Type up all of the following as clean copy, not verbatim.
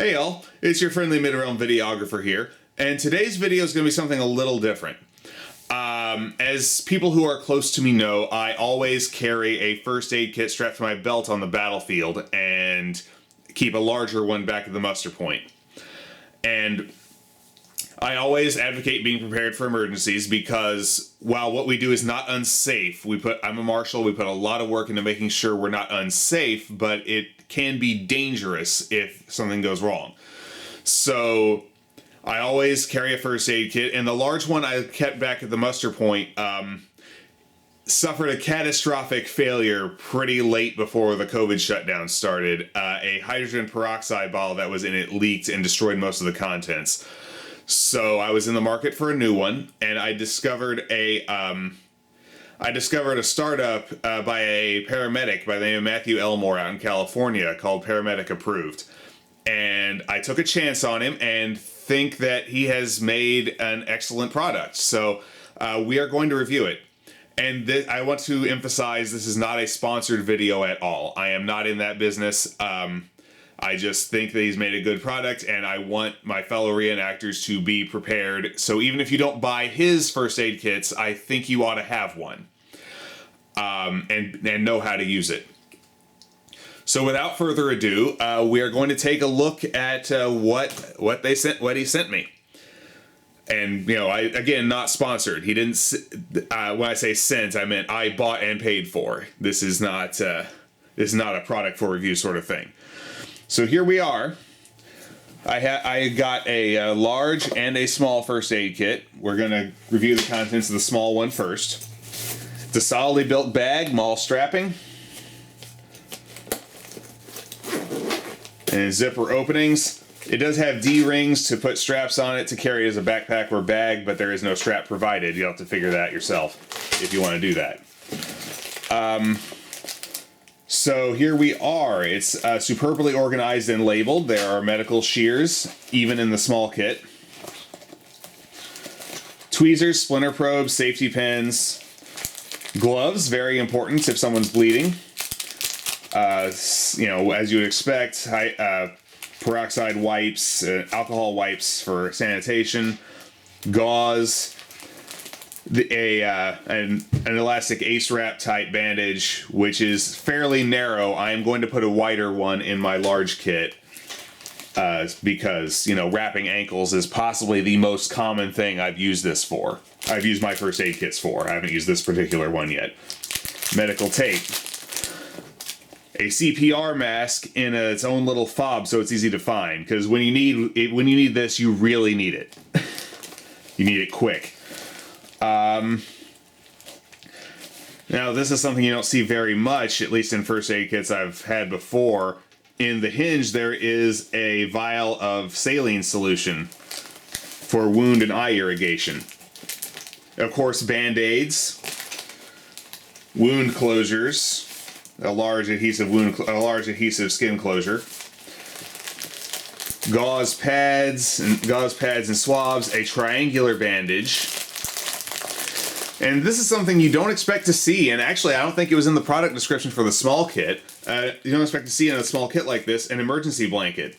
Hey y'all, it's your friendly mid-realm videographer here, and today's video is going to be something a little different. As people who are close to me know, I always carry a first aid kit strapped to my belt on the battlefield and keep a larger one back at the muster point. And I always advocate being prepared for emergencies because while what we do is not unsafe, I'm a marshal, we put a lot of work into making sure we're not unsafe, but it can be dangerous if something goes wrong. So I always carry a first aid kit, and the large one I kept back at the muster point suffered a catastrophic failure pretty late before the COVID shutdown started. A hydrogen peroxide bottle that was in it leaked and destroyed most of the contents. So I was in the market for a new one, and I discovered a startup by a paramedic by the name of Matthew Elmore out in California called Paramedic Approved. And I took a chance on him and think that he has made an excellent product. So we are going to review it. And I want to emphasize this is not a sponsored video at all. I am not in that business. I just think that he's made a good product, and I want my fellow reenactors to be prepared. So even if you don't buy his first aid kits, I think you ought to have one and know how to use it. So without further ado, we are going to take a look at what he sent me. And again, not sponsored. He didn't. When I say sent, I meant I bought and paid for. This is not a product for review sort of thing. So here we are. I got a large and a small first aid kit. We're going to review the contents of the small one first. It's a solidly built bag, mall strapping. And zipper openings. It does have D-rings to put straps on it to carry as a backpack or bag, but there is no strap provided. You'll have to figure that out yourself if you want to do that. So here we are. It's superbly organized and labeled. There are medical shears, even in the small kit. Tweezers, splinter probes, safety pins, gloves, very important if someone's bleeding. As you would expect, peroxide wipes, alcohol wipes for sanitation, gauze, an elastic ace wrap type bandage, which is fairly narrow. I am going to put a wider one in my large kit because wrapping ankles is possibly the most common thing I've used this for. I've used my first aid kits for. I haven't used this particular one yet. Medical tape. A CPR mask in its own little fob, so it's easy to find. Because when you need this, you really need it. You need it quick. Now this is something you don't see very much, at least in first aid kits I've had before. In the hinge, there is a vial of saline solution for wound and eye irrigation. Of course, Band-Aids, wound closures. A large adhesive skin closure, gauze pads and swabs, a triangular bandage, and this is something you don't expect to see. And actually, I don't think it was in the product description for the small kit. You don't expect to see in a small kit like this an emergency blanket.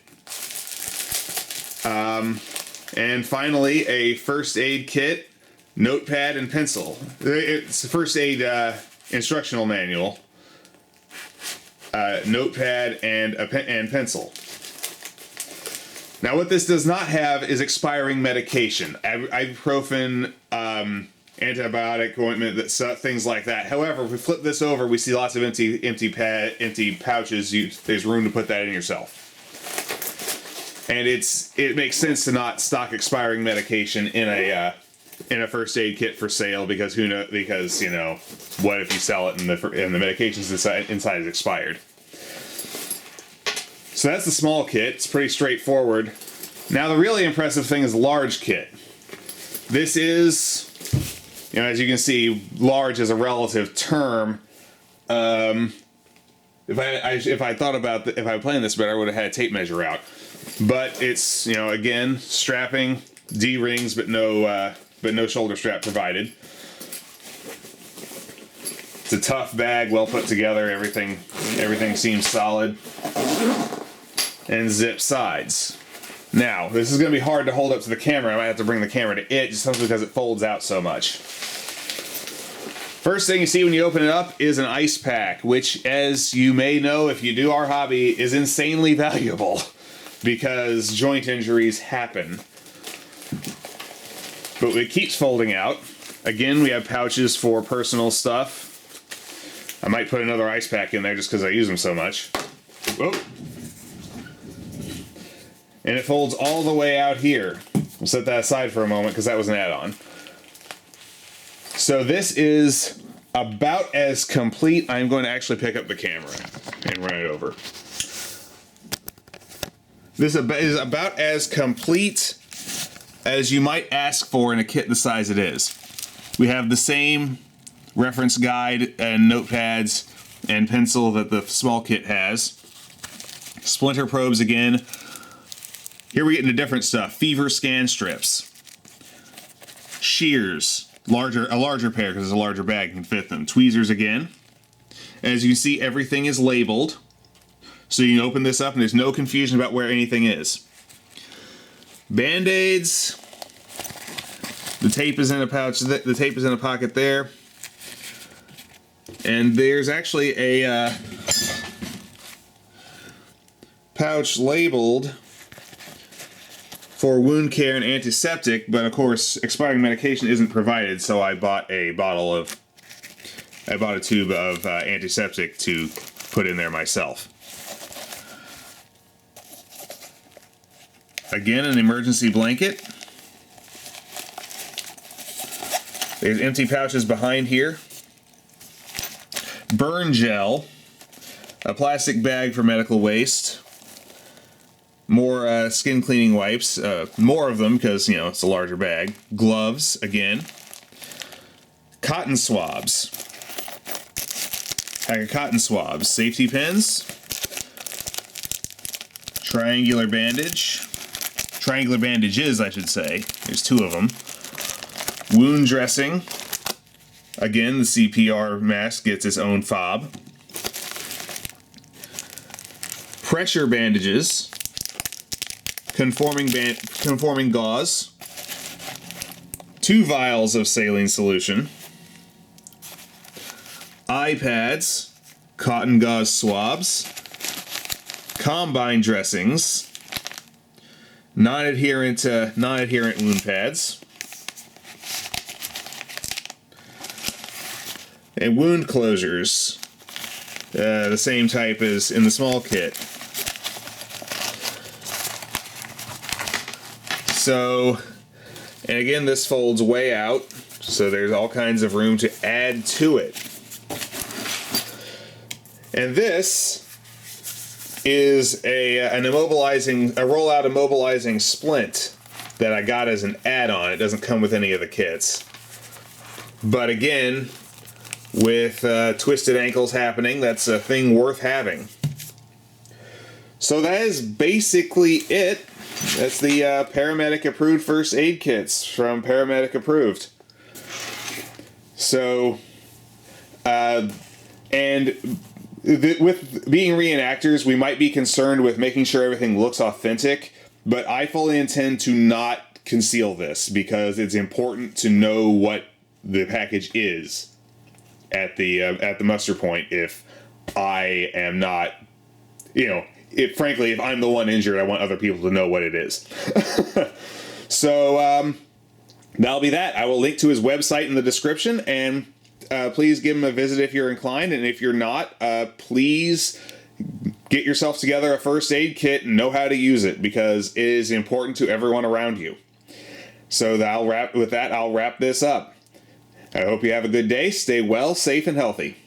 And finally, a first aid kit, notepad and pencil. It's a first aid instructional manual. Notepad and pencil. Now what this does not have is expiring medication. Ibuprofen, antibiotic ointment, things like that. However, if we flip this over, we see lots of empty pouches. There's room to put that in yourself. And it makes sense to not stock expiring medication in a first aid kit for sale because what if you sell it and the medications inside is expired. So that's the small kit. It's pretty straightforward. Now the really impressive thing is the large kit. This is, as you can see, large is a relative term. If I was playing this better, I would have had a tape measure out. But it's again strapping, D-rings, but no shoulder strap provided. It's a tough bag, well put together. Everything seems solid. and zip sides. Now, this is going to be hard to hold up to the camera. I might have to bring the camera to it, just simply because it folds out so much. First thing you see when you open it up is an ice pack, which, as you may know if you do our hobby, is insanely valuable because joint injuries happen. But it keeps folding out. Again, we have pouches for personal stuff. I might put another ice pack in there just because I use them so much. Whoa. And it folds all the way out here. We'll set that aside for a moment because that was an add-on. So this is about as complete. I'm going to actually pick up the camera and run it over. This is about as complete as you might ask for in a kit the size it is. We have the same reference guide and notepads and pencil that the small kit has. Splinter probes again. Here we get into different stuff. Fever scan strips. Shears. A larger pair because it's a larger bag and can fit them. Tweezers again. As you see, everything is labeled. So you can open this up and there's no confusion about where anything is. Band-Aids. The tape is in a pouch. The tape is in a pocket there. And there's actually a pouch labeled for wound care and antiseptic, but of course expiring medication isn't provided, so I bought a tube of antiseptic to put in there myself. Again, an emergency blanket. There's empty pouches behind here. Burn gel. A plastic bag for medical waste. More skin cleaning wipes, more of them because, you know, it's a larger bag. Gloves, again. Cotton swabs. Pack of cotton swabs. Safety pins. Triangular bandage. Triangular bandages, I should say. There's two of them. Wound dressing. Again, the CPR mask gets its own fob. Pressure bandages. Conforming gauze, 2 vials of saline solution, eye pads, cotton gauze swabs, combine dressings, non-adherent wound pads, and wound closures, the same type as in the small kit. So, and again, this folds way out, so there's all kinds of room to add to it. And this is a rollout immobilizing splint that I got as an add-on. It doesn't come with any of the kits. But again, with twisted ankles happening, that's a thing worth having. So that is basically it. That's the Paramedic Approved First Aid Kits from Paramedic Approved. So, with being reenactors, we might be concerned with making sure everything looks authentic, but I fully intend to not conceal this because it's important to know what the package is at the muster point if I am not, you know, frankly, if I'm the one injured, I want other people to know what it is. So, that'll be that. I will link to his website in the description, and please give him a visit if you're inclined, and if you're not, please get yourself together a first aid kit and know how to use it, because it is important to everyone around you. So I'll wrap this up. I hope you have a good day. Stay well, safe, and healthy.